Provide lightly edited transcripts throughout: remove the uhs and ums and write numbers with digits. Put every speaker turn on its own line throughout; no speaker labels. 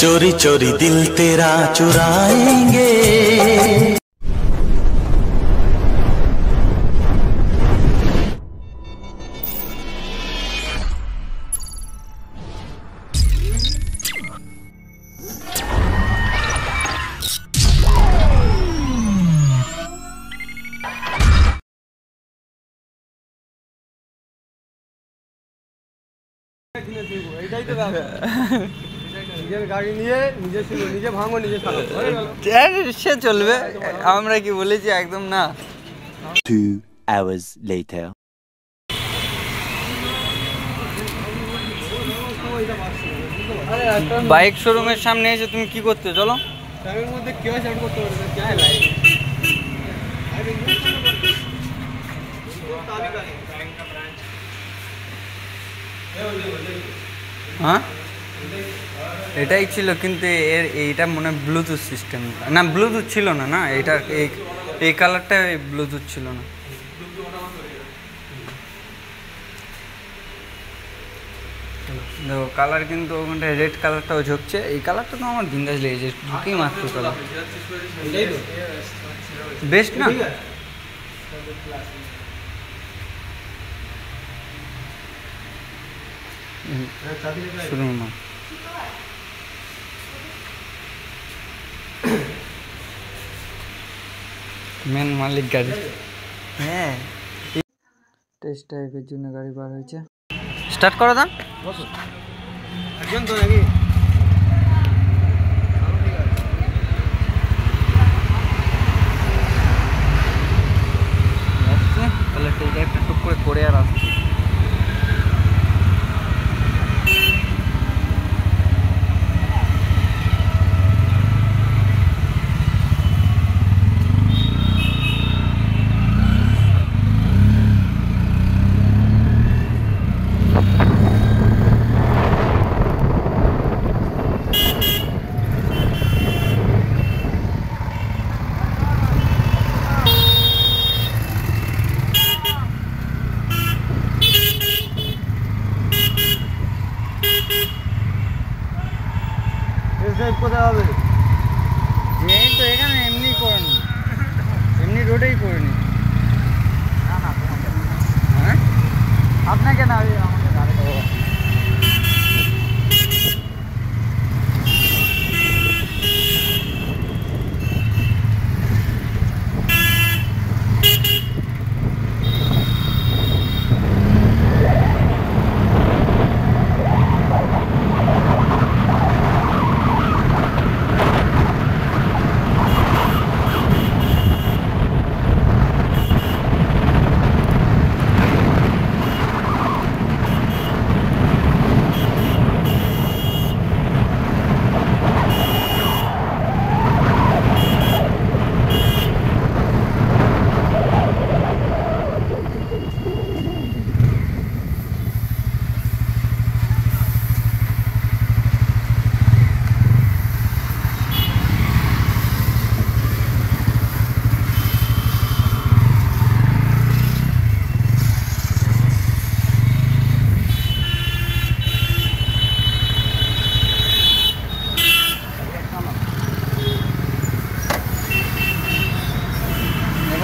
चोरी चोरी दिल तेरा चुराएंगे।
গাড়ি নিয়ে নিজে ছিল, নিজে ভাঙো নিজে চালাও,
সে চলবে, আমরা কি বলেছি একদম না।
2 hours later
বাইক শোরুমের সামনে এসে তুমি কি করতে চলো?
টাইমের মধ্যে কেউ সেট করতে পারবে না, क्या है लाइफ।
হ্যাঁ এটাই ছিল, কিন্তু এর এইটা মনে হয় ব্লুটুথ সিস্টেম না, ব্লুটুথ ছিল না, না এটা এই কালারটা ব্লুটুথ ছিল না। দেখো কালার কিন্তু ওখানটায় রেড কালারটাও ঝুঁকছে, এই কালারটা তো আমার বিন্দাস লেগেছে, ঢুকেই মাত্র কালার বেস্ট না। শুরু না মেন মালিক গাড়ি, হ্যাঁ টেস্ট ড্রাইভের জন্য গাড়ি বার হয়েছে। স্টার্ট করো দান
একজন তো নাকি
তাহলে টেস্ট ড্রাইভটা টুক করে আর আসছে।
কোথায় হবে?
যেই তো এখানে এমনি করেনি, এমনি রোডেই করিনি। হ্যাঁ আপনাকে না, আমাকে গাড়ি দেবো।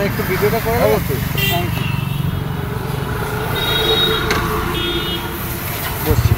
একটু ভিডিওটা করে দেবো তো। Thank you. বসছি।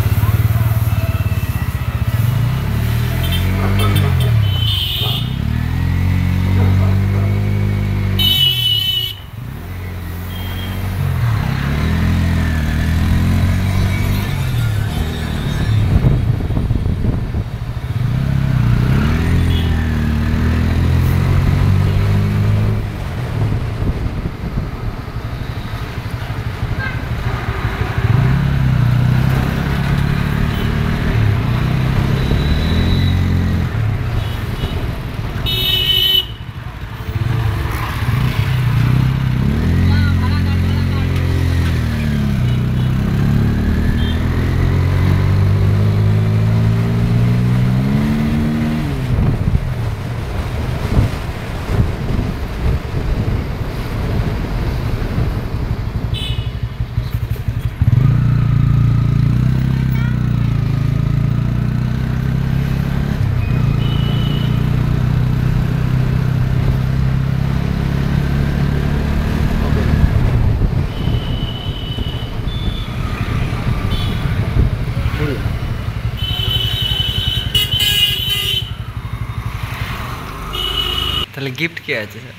তাহলে গিফট কি আছে স্যার?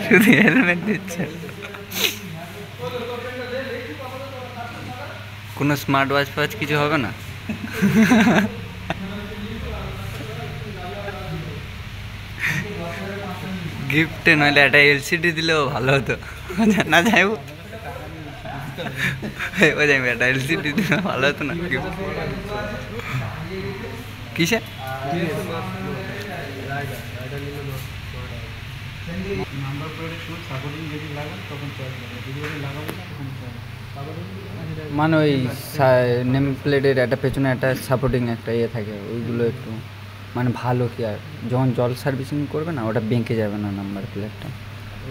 শুধু হেলমেট দিচ্ছে। কোনো স্মার্ট ওয়াচ ফাচ কিছু হবে না? গিফটে নইলে একটা এলসিডি দিলেও ভালো হতো না যাইব। যাইব একটা এলসিডি দিলে ভালো হতো না গিফট। কিসে? মানে ওই নেম প্লেটের একটা পেছনে একটা সাপোর্টিং একটা ইয়ে থাকে, ওইগুলো একটু মানে ভালো কি আর যখন জল সার্ভিসিং করবে না ওটা বেঁকে যাবে না নাম্বার প্লেটটা।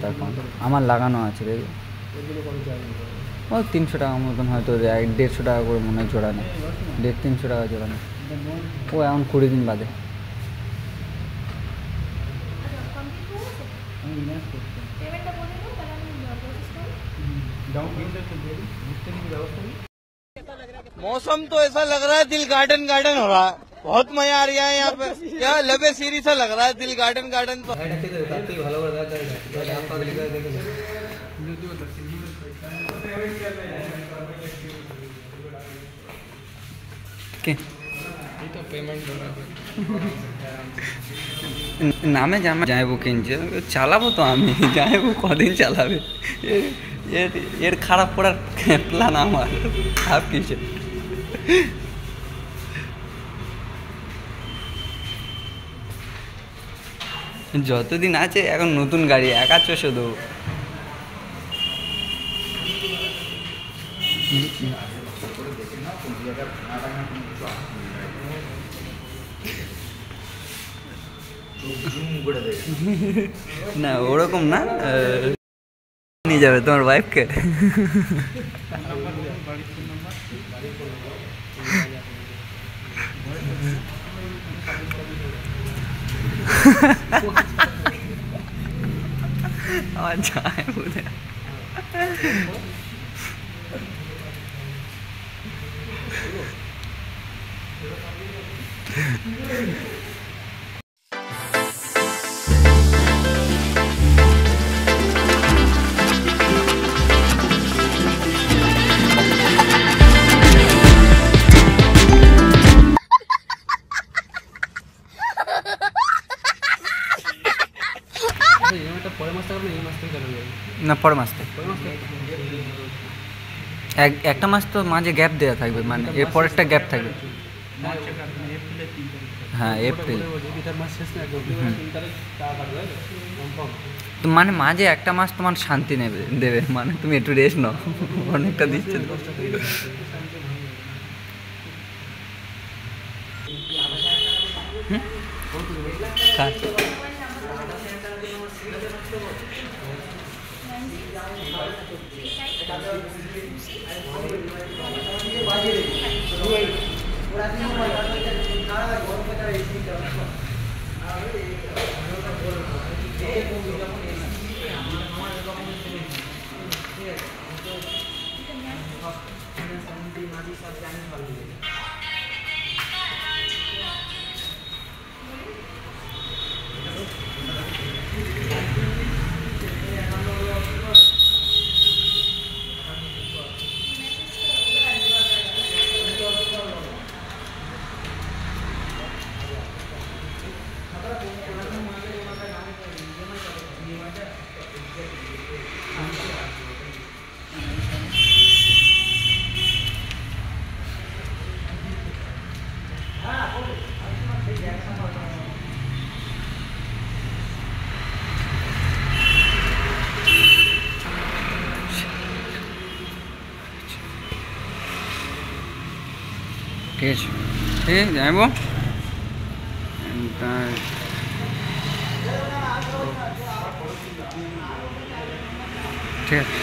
তখন আমার লাগানো আছে দেখি, ও 300 টাকা মতন হয়তো, 150 টাকা করে মনে হয় জোড়া নেই, 300 টাকা জোড়া নেই। ও এখন 20 দিন বাদে।
मौसम तो ऐसा लग रहा है दिल गार्डन गार्डन हो रहा है, बहुत मजा आ रहा है यहाँ पे। क्या लबे सीरी सा लग रहा है दिल गार्डन गार्डन। तो
নামে যাইবো কিনছে, চালাবো তো আমি, যাইবো কদিন চালাবে? এর খারাপ পড়ার প্ল্যান আমার, খারাপ কিছু। যতদিন আছে এখন নতুন গাড়ি একা চষে দেবো। না ওরকম না, নিয়ে যাবে তোমার ওয়াইফকে। আমার যায় বলে না, পরের মাস থেকে। একটা মাস তো মাঝে গ্যাপ দেওয়া থাকবে, মানে এর পরেরটা গ্যাপ থাকবে। হ্যাঁ এপ্রিল। তো মানে মাঝে একটা মাস তোমার শান্তি দেবে, মানে তুমি একটু রেস্ট নাও, অনেকটা দিচ্ছে। ঠিক আছে, ঠিক আছে যাইব। ঠিক আছে,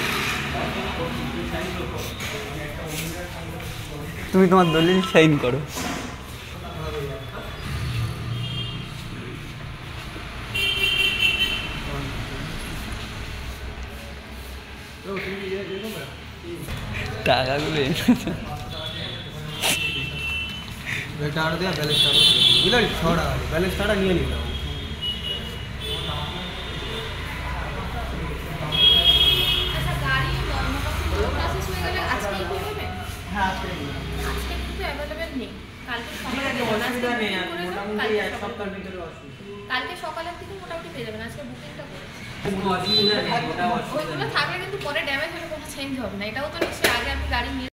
তুমি তোমার দলিল সাইন করো। টাকাগুলো
बैलेंस बैलेंस निये नहीं
কালকে সকালে কালকে সকালের দিকে মোটামুটি পেয়ে যাবেন। আজকে বুকিংটা করে ওইগুলো থাকলে কিন্তু পরে ড্যামেজ হলে কোনো চেঞ্জ হবে না। এটাও তো নিশ্চয়ই আগে আপনি গাড়ি নিয়ে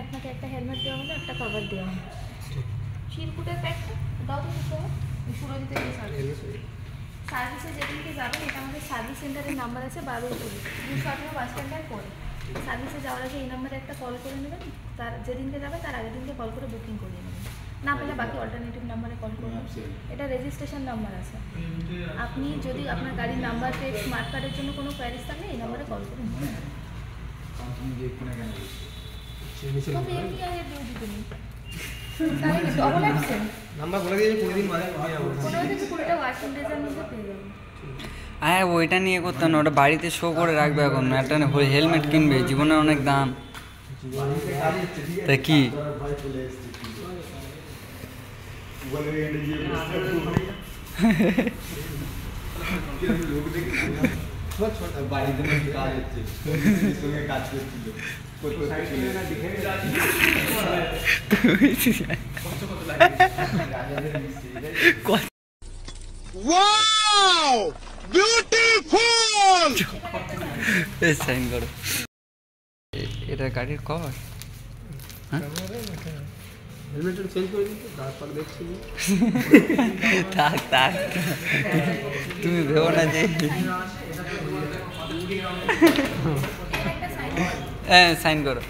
আপনাকে একটা হেলমেট দেওয়া হলো, একটা কভার দেওয়া হলো। চিরকুটের প্যাকটা দাও তো সুরজিতে গিয়ে সার্ভিসে যেদিনকে যাবেন, এটা আমাদের সার্ভিস সেন্টারের নাম্বার আছে 12 218 বাস স্ট্যান্ডের পরে। সার্ভিসে যাওয়ার আগে এই নাম্বারে একটা কল করে নেবেন। তার যেদিনকে যাবে তার আগের দিনকে কল করে বুকিং করিয়ে নেবেন। না পেলে বাকি অল্টারনেটিভ নাম্বারে কল করবেন। এটা রেজিস্ট্রেশন নাম্বার আছে। আপনি যদি আপনার গাড়ির নাম্বার প্লেট স্মার্ট কার্ডের জন্য কোনো কোয়ারিজ থাকলে এই নাম্বারে কল করুন।
হ্যাঁ ওইটা নিয়ে করতাম না, ওটা বাড়িতে শো করে রাখবে। এখন একটা হেলমেট কিনবে, জীবনের অনেক দাম। তা কি সাইন করো। এটা গাড়ির কভার। থাক থাক, তুমি ভেবো না যে হ্যাঁ সাইন করো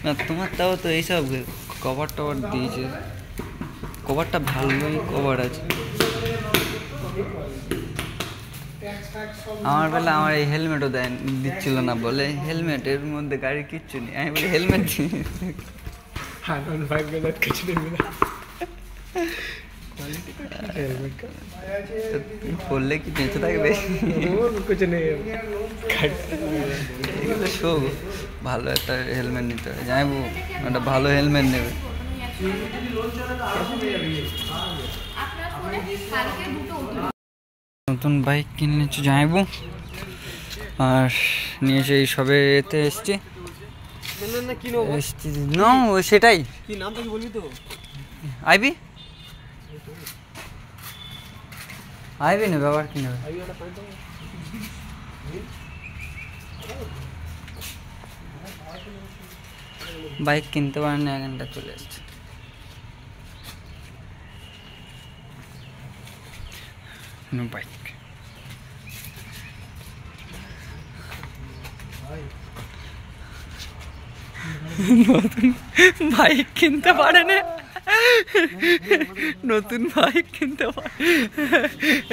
না। তোমার তাও তো এইসব কভার টভার দিয়েছে, কভারটা ভালোই কভার আছে। আমার বেলা আমার এই হেলমেটও দেয় দিচ্ছিল না, বলে হেলমেটের মধ্যে গাড়ির কিচ্ছু নেই। আমি বলি হেলমেট পড়লে কি বেঁচে থাকবে? এগুলো শো, ভালো একটা হেলমেট নিতে হবে। যাইবো একটা ভালো হেলমেট নেবে। নতুন বাইক কিনেছি যাইবো, আর নিয়ে এসে সবে এতে এসছি। না সেটাই আইবি আইবি না ব্যবহার কি নেবে। বাইক কিনতে পারেন না, এখানটা চলে এসছে। বাইক নতুন বাইক কিনতে পারে না, নতুন বাইক কিনতে পারে।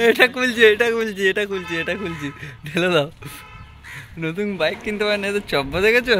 এটা খুলছি এটা খুলছি এটা খুলছি এটা খুলছি, ঢেলে দাও। নতুন বাইক কিনতে পারে না, এত চব্বা দেখেছো?